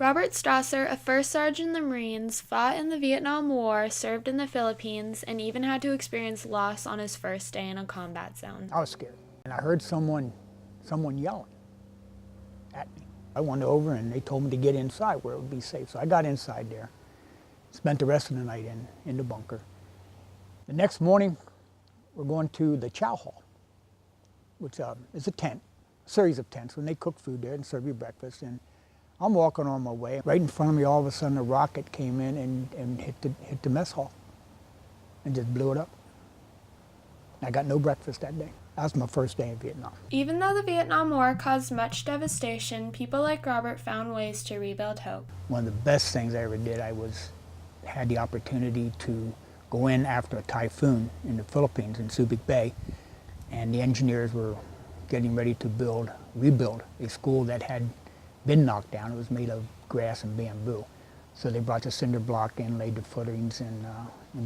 RobertStrawser, a first sergeant in the Marines, fought in the Vietnam War, served in the Philippines, and even had to experience loss on his first day in a combat zone. I was scared, and I heard someone yelling at me. I went over and they told me to get inside where it would be safe. So I got inside there, spent the rest of the night in the bunker. The next morning, we're going to the chow hall, which is a tent, a series of tents, when they cook food there and serve you breakfast. And I'm walking on my way. Right in front of me, all of a sudden, a rocket came in and hit the mess hall and just blew it up. I got no breakfast that day. That was my first day in Vietnam. Even though the Vietnam War caused much devastation, people like Robert found ways to rebuild hope. One of the best things I ever did, had the opportunity to go in after a typhoon in the Philippines, in Subic Bay, and the engineers were getting ready to rebuild a school that had been knocked down. It was made of grass and bamboo. So they brought the cinder block in, laid the footings, and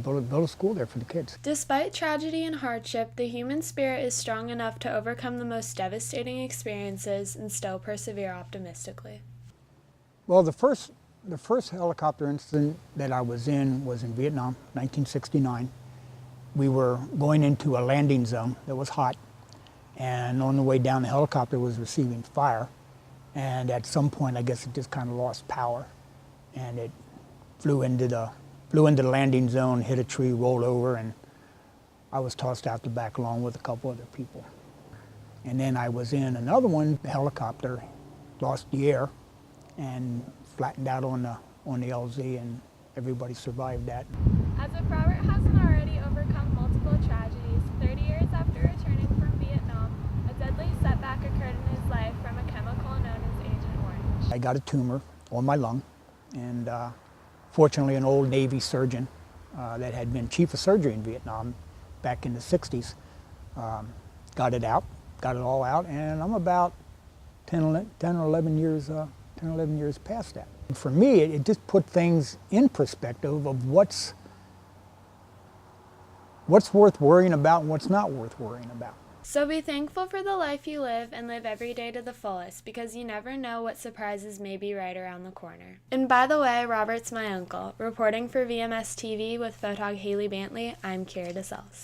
built a school there for the kids. Despite tragedy and hardship, the human spirit is strong enough to overcome the most devastating experiences and still persevere optimistically. Well, the first helicopter incident that I was in Vietnam, 1969. We were going into a landing zone that was hot, and on the way down, the helicopter was receiving fire, and at some point, I guess it just kind of lost power, and it flew into the landing zone, hit a tree, rolled over, and I was tossed out the back along with a couple other people. And then I was in another one. The helicopter lost the air and flattened out on the LZ, and everybody survived that. As if Robert hasn't already overcome multiple tragedies, 30 years after returning from Vietnam, a deadly setback occurred in his life from a chemical known as Agent Orange. I got a tumor on my lung, and fortunately an old Navy surgeon that had been chief of surgery in Vietnam back in the 60s got it all out, and I'm about 10 or 11 years past that. For me, it just put things in perspective of what's worth worrying about and what's not worth worrying about. So be thankful for the life you live and live every day to the fullest, because you never know what surprises may be right around the corner. And by the way, Robert's my uncle. Reporting for VMS TV with photog Haley Bantley, I'm Kiara Decelles.